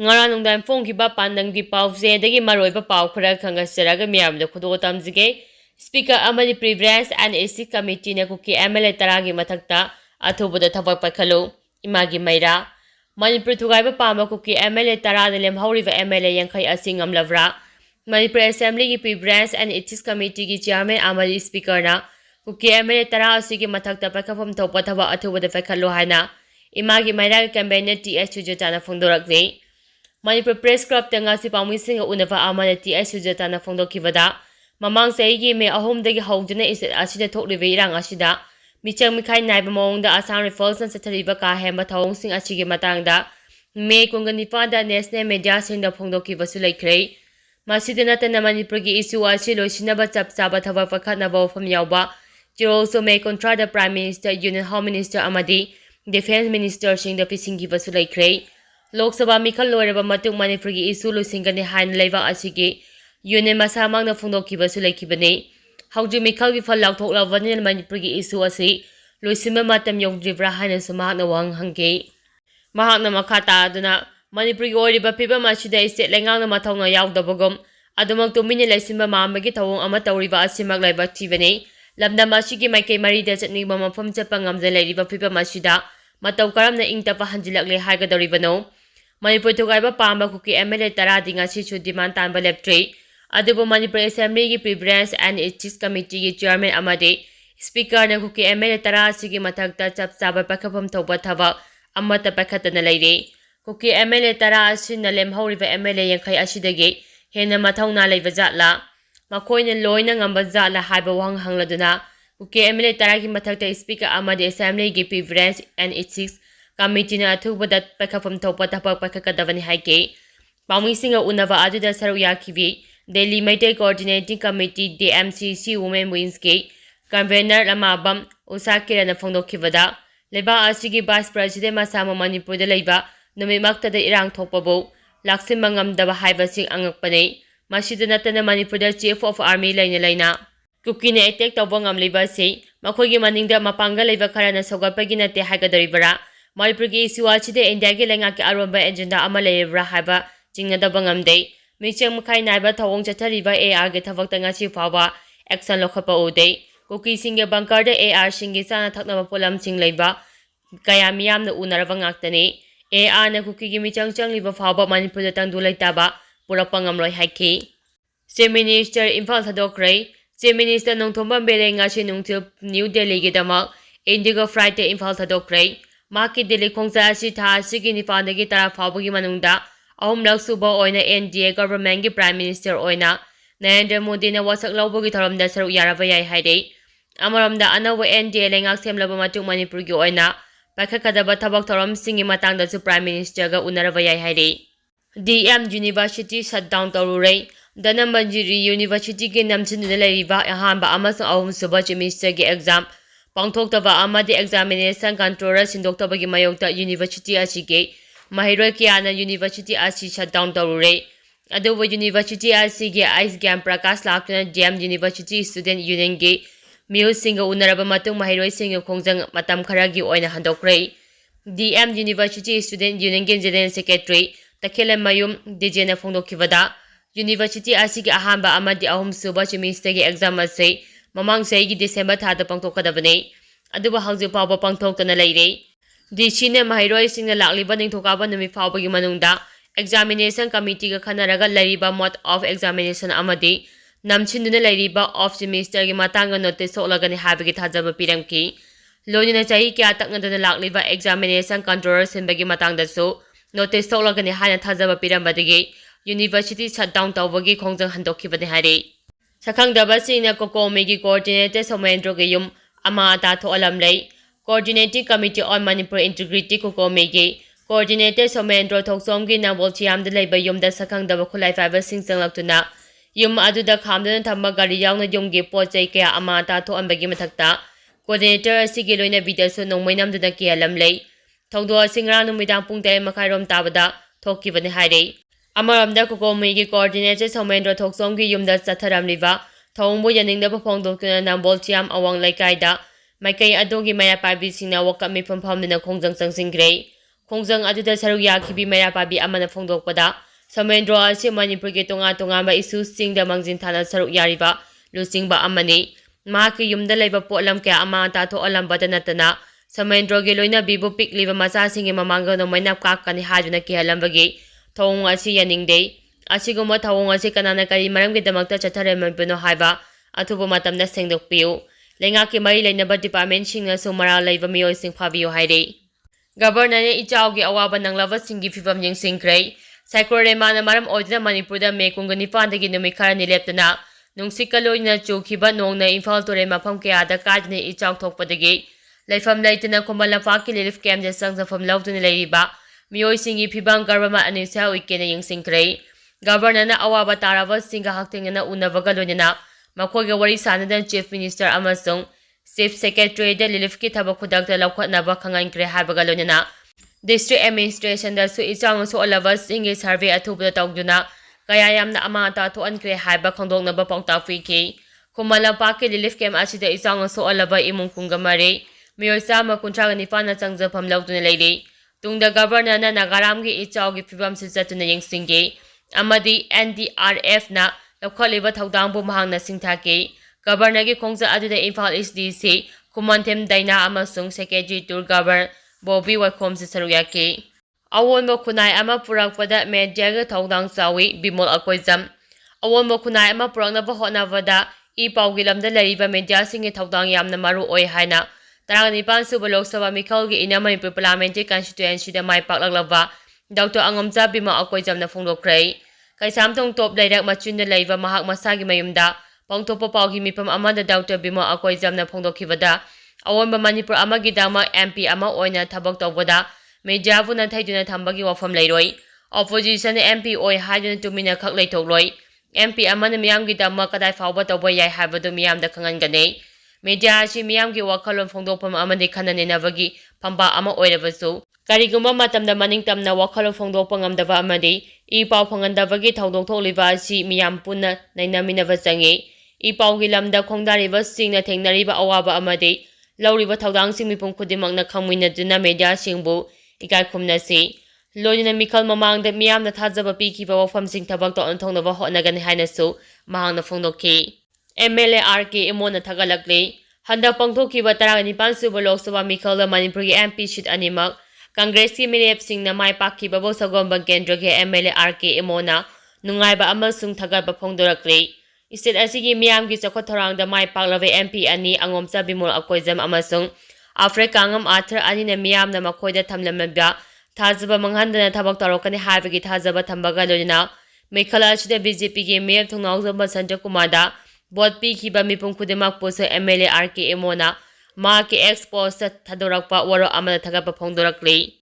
Ngara nungdan phongkiba pandanggi pause dagi maroiba pau khara khangasaraga miyamda khudo tamjige Speaker amani Preference and AC Committee na Kuki MLA taragi mathakta athubada thabak paikhatlu imagi maira Manipur thugaiba pama Kuki MLA tarada lemhauriba MLA yankhai asingam lavra Manipur Assembly gi Preference and Ethics Committee gi Chairman amani Speaker na Kuki MLA tara asigi mathakta paikhapham thopa thaba athubada paikhatlu haina imagi maira campaign TS Sujatana phongdorakni Manipur Press Club tangasi pamwising unava amana TS Sujatana phongdokibada Mamang saigi me ahomdagi hawduna is asida thoklibe irang asida michang mikhai naiba mawngda Assam Rifles na sathariba ka hemba thawngsing asigi matangda me kunganipada national media singda phongdokibasu laikhrei masida natana Manipurgi issue asi loisinaba chapchaba thawak pakhatnaba wafam yawba also may contra the Prime Minister, Union Home Minister amadi Defense Minister singda pisingibasu laikhrei Lok Sabha mikhal loiraba matung Manipurgi issue loisingani hain leiba asigi Union masamang na phongdokibasu laikibani hauji mikhal gi phal laukthoklavani Manipurgi issue asi loisimba matam yogdribra haina sumahna wang hangge mahakna makhata aduna Manipurgi oriba phibam asida state lengang na mathongna yawdabagom adumak tumini laisimba mamagi thawong ama tawriba asimak laiba thibani lamdam asigi maikei marida chatniba mafam chapa ngamja lairiba phibam asida mataw karamna ingtapa hanjilakle haigadoribano Manipur thugaiba pamba Kuki MLA taradi ngasi chu demand tanba leptre Adubu Manipur Assembly gi Preference and Ethics Committee gi Chairman amadi Speaker na Kuki MLA tarasi gi mathakta chapchaba pakhapham thoba thaba amata pakhatana leire Kuki MLA tarasi na lemhauriba MLA yankhai asidagi hena mathawna leiba jatla makoina loina ngamba jatla haiba wang hangladuna Kuki MLA taragi mathakta Speaker amadi Assembly gi Preference and Ethics Committee na athubada pakhapham thoba thaba pakhakadavani haike pawmisinga unava aduda saru yakibi Delhi Maitai Coordinating Committee DMCC Women Wings Ke Convener Lamabam Usakira na phongdokibada leba asigi Vice President Masama Manipur da leiba numimakta da irang thokpabo laksimba ngamdaba haibasing angakpane masida natana Manipur da Chief of Army laina Kuki na attack tawba ngamleba se makhogi maningda mapanga leiba khara na sogatpagi nate haigadoribara Manipur gi issue achide India gi lenga ki aromba agenda ama leibra haiba chingadaba ngamde Michang Makai Naiba Tawong Chatariba AR get Thabak ngasi fawa action lokhapa ude Kuki singe bunker de AR singe sana thaknaba polam sing leiba kaya miyam na unaraba ngaktani AR na Kuki gi michang changliba fawa Manipur da tangdu laitaba purakpa ngamloi haiki Chief Minister Imphal thadokrai Chief Minister Nongthombam Bere ngasi nungthil New Delhi gi damak Indigo Friday Imphal thadokrai maki Delhi khongsa asi tha asigi nipandagi tara fawa gi manungda Ahom laksuba oina NDA government gi Prime Minister oina Narendra Modi na wasak laubogi tharamda saru yaraba yai haide amaramda anawa NDA lengak semlaba matung Manipur gi oina pakhakadaba thabak tharam singi matangda su Prime Minister ga unaraba yai haide DM University shutdown tawrurei Dhanambanjiri University gi namchinuna leiriba ahamba amasung ahum suba semester gi exam pangthoktaba amadi examination controller sindoktaba gi mayokta University asige Mahiroi Kiana University asi shutdown tawrure adubu University asi gi ice gam prakash lakna DM University Student Union gi miu singa unaraba matung mahiroi singa khongjang matam khara gi oina handokre DM University Student Union gi General Secretary Takhele Mayum Dijena phongdokibada University asi gi ahamba amadi ahum suba semester gi exam ase mamang sei gi December thada pangtokadabane adubu hangju pawba pangthoktana leire DC ne mahiroi singna lakliba ningthokaba numi fawbagi manungda examination committee ga khanaraga lariba mode of examination amadi namchinduna lariba of semester gi matanga notice solagani habagi thajaba piramki loinina chahi kya taknadana lakliba examination controller sinbagi matangda so notice solagani hana thajaba pirambadigi university shutdown tawbagi khongjang handokibani hare sakhangdaba singna kokomi gi coordinator Somendro gi yum ama ta tholam lei Coordinating Committee on Manipur Integrity Kukomegi Coordinator Somendro Thoksomgi Nambol Chiam de Labor Yum da Sakangdaba Khulai Fiber Sing Sanglakuna Yum Aduda Kamdan Tamba Gari Yang Yumgi Pochai Kaya Amata to Ambagi Matakta Coordinator Sigiloina Vidasu no Mainam de Kia Lamley Tongdo Singra Numidang Pungta Makarom Tabada Toki Van Hide Amaramda Kukomegi Coordinator Somendro Thoksomgi Yum da Sataram Riva Tongbo Yaning the Pongdokuna Nambol Chiam Awang Lakaida Maikai adogi maya pabi singna wakami from pamdina kongjang sang singgrei ꯈꯣꯡꯖꯪ ꯑꯗꯨꯗ ꯁꯔꯨꯛ ꯌꯥꯈꯤꯕꯤ ꯃꯩꯔꯥꯄꯥꯕꯤ ꯑꯃꯅ ꯐꯣꯡꯗꯣꯛꯄꯗ ꯁꯣꯃꯦꯟꯗ꯭ꯔꯣ ꯑꯁꯤ ꯃꯅꯤꯄꯨꯔꯒꯤ ꯇꯣꯉꯥꯟ-ꯇꯣꯉꯥꯟꯕ ꯏꯁꯨꯁꯤꯡꯗ ꯃꯥꯡꯖꯤꯟ ꯊꯥꯅ ꯁꯔꯨꯛ ꯌꯥꯔꯤꯕ ꯂꯨꯆꯤꯡꯕ ꯑꯃꯅꯤ꯫ ꯃꯍꯥꯛꯀꯤ ꯌꯨꯝꯗ ꯂꯩꯕ ꯄꯣꯠꯂꯝ ꯀꯌꯥ ꯑꯃꯥꯡ-ꯑꯇꯥ ꯊꯣꯛꯍꯜꯂꯝꯕꯇ ꯅꯠꯇꯅ ꯁꯣꯃꯦꯟꯗ꯭ꯔꯣꯒꯤ ꯂꯣꯏꯅꯕꯤꯕꯨ ꯄꯤꯛꯂꯤꯕ ꯃꯆꯥꯁꯤꯡꯒꯤ ꯃꯃꯥꯡꯗ ꯅꯣꯡꯃꯩꯅ ꯀꯥꯞꯀꯅꯤ ꯍꯥꯏꯗꯨꯅ ꯀꯤꯍꯜꯂꯝꯕꯒꯤ ꯊꯧꯑꯣꯡ ꯑꯁꯤ ꯌꯥꯅꯤꯡꯗꯦ꯫ ꯑꯁꯤꯒꯨꯝꯕ ꯊꯧꯑꯣꯡ ꯑꯁꯤ ꯀꯅꯥꯅ ꯀꯔꯤ ꯃꯔꯝꯒꯤꯗꯃꯛꯇ ꯆꯠꯊꯔꯝꯃꯤꯕꯅꯣ ꯍꯥꯏꯕ ꯑꯊꯨꯕ ꯃꯇꯝꯗ ꯁꯦꯡꯗꯣꯛꯄꯤꯌꯨ꯫ ꯂꯩꯉꯥꯛꯀꯤ ꯃꯔꯤ ꯂꯩꯅꯕ ꯗꯤꯄꯥꯔꯠꯃꯦꯟꯠꯁꯤꯡꯅꯁꯨ ꯃꯔꯥꯜ ꯂꯩꯕ ꯃꯤꯑꯣꯏꯁꯤꯡ ꯐꯥꯕꯤꯌꯨ ꯍꯥꯏꯔꯤ꯫ ꯒꯕꯔꯅꯔꯅ ꯏꯆꯥꯎꯒꯤ ꯑꯋꯥꯕ ꯅꯪꯂꯕꯁꯤꯡꯒꯤ ꯐꯤꯚꯝ ꯌꯦꯡꯁꯤꯟꯈ꯭ꯔꯦ꯫ ꯁꯥꯏꯀ꯭ꯂꯣꯟ ꯔꯦꯃꯥꯅ ꯃꯔꯝ ꯑꯣꯏꯗꯨꯅ ꯃꯅꯤꯄꯨꯔꯗ ꯃꯦ 29ꯗꯒꯤ ꯅꯨꯃꯤꯠ ꯈꯔꯅꯤ ꯂꯦꯞꯇꯅ ꯅꯨꯡꯁꯤꯠꯀ ꯂꯣꯏꯅꯅ ꯆꯨꯈꯤꯕ ꯅꯣꯡꯅ ꯏꯝꯐꯥꯜ ꯇꯨꯔꯦꯜ ꯃꯐꯝ ꯀꯌꯥꯗ ꯀꯥꯏꯗꯅ ꯏꯆꯥꯎ ꯊꯣꯛꯄꯗꯒꯤ ꯂꯩꯐꯝ ꯂꯩꯇꯅ ꯈꯨꯃꯟ ꯂꯝꯄꯥꯛꯀꯤ ꯔꯤꯂꯤꯐ ꯀꯦꯝꯞꯇ ꯆꯪꯖꯐꯝ ꯂꯧꯗꯨꯅ ꯂꯩꯔꯤꯕ ꯃꯤꯑꯣꯏꯁꯤꯡꯒꯤ ꯐꯤꯚꯝ ꯒꯚꯔꯅꯃꯦꯟꯠ ꯑꯅꯤꯁꯥ ꯎꯏꯀꯦꯅ ꯌꯦꯡꯁꯤꯟꯈ꯭ꯔꯦ꯫ ꯒꯕꯔꯅꯔꯅ ꯑꯋꯥꯕ ꯇꯥꯔꯕꯁꯤꯡꯒ ꯍꯛꯊꯦꯡꯅꯅ ꯎꯅꯕꯒ ꯂꯣꯏꯅꯅ ꯃꯈꯣꯏꯒ ꯋꯥꯔꯤ ꯁꯥꯅꯗꯨꯅ ꯆꯤꯐ ꯃꯤꯅꯤꯁꯇꯔ ꯑꯃꯁꯨꯡ ꯆꯤꯐ ꯁꯦꯀ꯭ꯔꯦꯇꯔꯤꯗ ꯔꯤꯂꯤꯐꯀꯤ ꯊꯕꯛ ꯈꯨꯗꯛꯇ ꯂꯧꯈꯠꯅꯕ ꯈꯪꯍꯟꯈ꯭ꯔꯦ ꯍꯥꯏꯕꯒ ꯂꯣꯏꯅꯅ ꯗꯤꯁꯇ꯭ꯔꯤꯛ ꯑꯦꯗꯃꯤꯅꯤꯁꯇ꯭ꯔꯦꯁꯟꯗꯁꯨ ꯏꯆꯥꯎꯅ ꯁꯣꯛꯍꯜꯂꯕꯁꯤꯡꯒꯤ ꯁꯔꯚꯦ ꯑꯊꯨꯕꯗ ꯇꯧꯗꯨꯅ ꯀꯌꯥ ꯌꯥꯝꯅ ꯑꯃꯥꯡ-ꯑꯇꯥ ꯊꯣꯛꯍꯟꯈ꯭ꯔꯦ ꯍꯥꯏꯕ ꯈꯪꯗꯣꯛꯅꯕ ꯄꯥꯎꯇꯥꯛ ꯄꯤꯈꯤ꯫ ꯈꯨꯃꯟ ꯂꯝꯄꯥꯛꯀꯤ ꯔꯤꯂꯤꯐ ꯀꯦꯝꯞ ꯑꯁꯤꯗ ꯏꯆꯥꯎꯅ ꯁꯣꯛꯍꯜꯂꯕ ꯏꯃꯨꯡ 19 ꯃꯤꯑꯣꯏ 139ꯅ ꯆꯪꯖꯐꯝ ꯂꯧꯗꯨꯅ ꯂꯩꯔꯤ꯫ ꯇꯨꯡꯗ ꯒꯕꯔꯅꯔꯅ ꯅꯥꯒꯥꯔꯥꯝꯒꯤ ꯏꯆꯥꯎꯒꯤ ꯐꯤꯚꯝꯁꯨ ꯆꯠꯇꯨꯅ ꯌꯦꯡꯁꯤꯟꯈꯤ ꯑꯃꯗꯤ NDRFꯅ ꯂꯧꯈꯠꯂꯤꯕ ꯊꯧꯗꯥꯡꯕꯨ ꯃꯍꯥꯛꯅ ꯁꯤꯡꯊꯥꯈꯤ꯫ ꯒꯕꯔꯅꯔꯒꯤ ꯈꯣꯡꯆꯠ ꯑꯗꯨꯗ ꯏꯝꯐꯥꯜ ꯏꯁ DC ꯈꯨꯃꯟꯊꯦꯝ ꯗꯥꯏꯅꯥ ꯑꯃꯁꯨꯡ ꯁꯦꯀ꯭ꯔꯦꯇꯔꯤ ꯇꯨꯔ ꯒꯕꯔꯅꯔ ꯕꯣꯕꯤ ꯋꯥꯏꯈꯣꯝꯁꯨ ꯁꯔꯨꯛ ꯌꯥꯈꯤ꯫ ꯑꯑꯣꯟꯕ ꯈꯨꯟꯅꯥꯏ ꯑꯃ ꯄꯨꯔꯛꯄꯗ ꯃꯤꯗꯤꯌꯥꯒꯤ ꯊꯧꯗꯥꯡ ꯆꯥꯎꯏ ꯕꯤꯃꯣꯜ ꯑꯀꯣꯏꯖꯝ꯫ ꯑꯑꯣꯟꯕ ꯈꯨꯟꯅꯥꯏ ꯑꯃ ꯄꯨꯔꯛꯅꯕ ꯍꯣꯠꯅꯕꯗ ꯏ-ꯄꯥꯎꯒꯤ ꯂꯝꯗ ꯂꯩꯔꯤꯕ ꯃꯤꯗꯤꯌꯥꯁꯤꯡꯒꯤ ꯊꯧꯗꯥꯡ ꯌꯥꯝꯅ ꯃꯔꯨ ꯑꯣꯏ ꯍꯥꯏꯅ 19ꯁꯨꯕ ꯂꯣꯛ ꯁꯚꯥ ꯃꯤꯈꯜꯒꯤ ꯏꯟꯅꯔ ꯃꯅꯤꯄꯨꯔ ꯄꯥꯔꯂꯤꯌꯥꯃꯦꯟꯇꯔꯤ ꯀꯟꯁꯇꯤꯇ꯭ꯌꯨꯑꯦꯟꯁꯤꯗ ꯃꯥꯏ ꯄꯥꯛꯂꯛꯂꯕ ꯗꯣꯛꯇꯔ ꯑꯉꯣꯝꯆꯥ ꯕꯤꯃꯣꯜ ꯑꯀꯣꯏꯖꯝꯅ ꯐꯣꯡꯗꯣꯛꯈ꯭ꯔꯦ꯫ ꯀꯩꯁꯥꯝꯊꯣꯡ ꯇꯣꯞ ꯂꯩꯔꯛ ꯃꯆꯤꯟꯗ ꯂꯩꯕ ꯃꯍꯥꯛ ꯃꯁꯥꯒꯤ ꯃꯌꯨꯝꯗ ꯄꯥꯡꯊꯣꯛꯄ ꯄꯥꯎꯒꯤ ꯃꯤꯐꯝ ꯑꯃꯗ ꯗꯣꯛꯇꯔ ꯕꯤꯃꯣꯜ ꯑꯀꯣꯏꯖꯝꯅ ꯐꯣꯡꯗꯣꯛꯈꯤꯕꯗ ꯑꯑꯣꯟꯕ ꯃꯅꯤꯄꯨꯔ ꯑꯃꯒꯤꯗꯃꯛ MP ꯑꯃ ꯑꯣꯏꯅ ꯊꯕꯛ ꯇꯧꯕꯗ ꯃꯤꯗꯤꯌꯥꯕꯨ ꯅꯥꯊꯩꯗꯨꯅ ꯊꯝꯕꯒꯤ ꯋꯥꯐꯝ ꯂꯩꯔꯣꯏ꯫ ꯑꯣꯄꯣꯖꯤꯁꯟꯅ MP ꯑꯣꯏ ꯍꯥꯏꯗꯨꯅ ꯇꯨꯃꯤꯟꯅ ꯈꯛ ꯂꯩꯊꯣꯛꯂꯣꯏ꯫ MP ꯑꯃꯅ ꯃꯤꯌꯥꯝꯒꯤꯗꯃꯛ ꯀꯗꯥꯏ ꯐꯥꯎꯕ ꯇꯧꯕ ꯌꯥꯏ ꯍꯥꯏꯕꯗꯨ ꯃꯤꯌꯥꯝꯗ ꯈꯪꯍꯟꯒꯅꯤ꯫ ꯃꯤꯗꯤꯌꯥ ꯑꯁꯤ ꯃꯤꯌꯥꯝꯒꯤ ꯋꯥꯈꯜꯂꯣꯟ ꯐꯣꯡꯗꯣꯛꯐꯝ ꯑꯃꯗꯤ ꯈꯟꯅ-ꯅꯩꯅꯕꯒꯤ ꯐꯝꯄꯥꯛ ꯑꯃ ꯑꯣꯏꯔꯕꯁꯨ ꯀꯔꯤꯒꯨꯝꯕ ꯃꯇꯝꯗ ꯃꯅꯤꯡꯇꯝꯅ ꯋꯥꯈꯜꯂꯣꯟ ꯐꯣꯡꯗꯣꯛꯄ ꯉꯝꯗꯕ ꯑꯃꯗꯤ ꯏ-ꯄꯥꯎ ꯐꯪꯍꯟꯗꯕꯒꯤ ꯊꯧꯗꯣꯛ ꯊꯣꯛꯂꯤꯕ ꯑꯁꯤ ꯃꯤꯌꯥꯝ ꯄꯨꯟꯅ ꯅꯩꯅꯃꯤꯟꯅꯕ ꯆꯪꯏ꯫ ꯏ-ꯄꯥꯎꯒꯤ ꯂꯝꯗ ꯈꯣꯡꯗꯥꯔꯤꯕꯁꯤꯡꯅ ꯊꯦꯡꯅꯔꯤꯕ ꯑꯋꯥꯕ ꯑꯃꯗꯤ ꯂꯧꯔꯤꯕ ꯊꯧꯗꯥꯡꯁꯤꯡ ꯃꯤꯄꯨꯝ ꯈꯨꯗꯤꯡꯃꯛꯅ ꯈꯪꯃꯤꯟꯅꯗꯨꯅ ꯃꯤꯗꯤꯌꯥꯁꯤꯡꯕꯨ ꯏꯀꯥꯏ ꯈꯨꯝꯅꯁꯤ꯫ ꯂꯣꯏꯅꯅ ꯃꯤꯈꯜ ꯃꯃꯥꯡꯗ ꯃꯤꯌꯥꯝꯅ ꯊꯥꯖꯕ ꯄꯤꯈꯤꯕ ꯋꯥꯐꯝꯁꯤꯡ ꯊꯕꯛꯇ ꯑꯣꯟꯊꯣꯛꯅꯕ ꯍꯣꯠꯅꯒꯅꯤ ꯍꯥꯏꯅꯁꯨ ꯃꯍꯥꯛꯅ ꯐꯣꯡꯗꯣꯛꯈꯤ꯫ MLA RK ꯏꯃꯣꯅ ꯊꯥꯒꯠꯂꯛꯂꯤ꯫ ꯍꯟꯗꯛ ꯄꯥꯡꯊꯣꯛꯈꯤꯕ 19ꯁꯨꯕ ꯂꯣꯛ ꯁꯚꯥ ꯃꯤꯈꯜꯗ ꯃꯅꯤꯄꯨꯔꯒꯤ MP ꯁꯤꯠ ꯑꯅꯤꯃꯛ ꯀꯪꯒ꯭ꯔꯦꯁꯀꯤ ꯃꯤꯔꯦꯞꯁꯤꯡꯅ ꯃꯥꯏ ꯄꯥꯛꯈꯤꯕꯕꯨ ꯁꯒꯣꯜꯕꯟ ꯀꯦꯟꯗ꯭ꯔꯒꯤ MLA RK ꯏꯃꯣꯅ ꯅꯨꯡꯉꯥꯏꯕ ꯑꯃꯁꯨꯡ ꯊꯥꯒꯠꯄ ꯐꯣꯡꯗꯣꯔꯛꯂꯤ꯫ ꯁ꯭ꯇꯦꯠ ꯑꯁꯤꯒꯤ ꯃꯤꯌꯥꯝꯒꯤ ꯆꯥꯎꯈꯠ ꯊꯧꯔꯥꯡꯗ ꯃꯥꯏ ꯄꯥꯛꯂꯕ MP ꯑꯅꯤ ꯑꯉꯣꯝꯆꯥ ꯕꯤꯃꯣꯜ ꯑꯀꯣꯏꯖꯝ ꯑꯃꯁꯨꯡ ꯑꯐ꯭ꯔꯦ ꯀꯥꯡꯉꯝ ꯑꯥꯔꯊꯔ ꯑꯅꯤꯅ ꯃꯤꯌꯥꯝꯅ ꯃꯈꯣꯏꯗ ꯊꯝꯂꯝꯂꯤꯕ ꯊꯥꯖꯕ ꯃꯥꯡꯍꯟꯗꯅ ꯊꯕꯛ ꯇꯧꯔꯛꯀꯅꯤ ꯍꯥꯏꯕꯒꯤ ꯊꯥꯖꯕ ꯊꯝꯕꯒ ꯂꯣꯏꯅꯅ ꯃꯤꯈꯜ ꯑꯁꯤꯗ BJPꯒꯤ ꯃꯦꯌꯔ ꯊꯧꯅꯥꯎꯖꯝꯕ ꯁꯟꯖꯌꯀꯨꯃꯥꯔꯗ ꯚꯣꯠ ꯄꯤꯈꯤꯕ ꯃꯤꯄꯨꯝ ꯈꯨꯗꯤꯡꯃꯛꯄꯨꯁꯨ MLA RK ꯏꯃꯣꯅ ꯃꯍꯥꯛꯀꯤ ꯑꯦꯛꯁ ꯄꯣꯁꯇ ꯊꯥꯗꯣꯔꯛꯄ ꯋꯥꯔꯣꯜ ꯑꯃꯗ ꯊꯥꯒꯠꯄ ꯐꯣꯡꯗꯣꯔꯛꯂꯤ꯫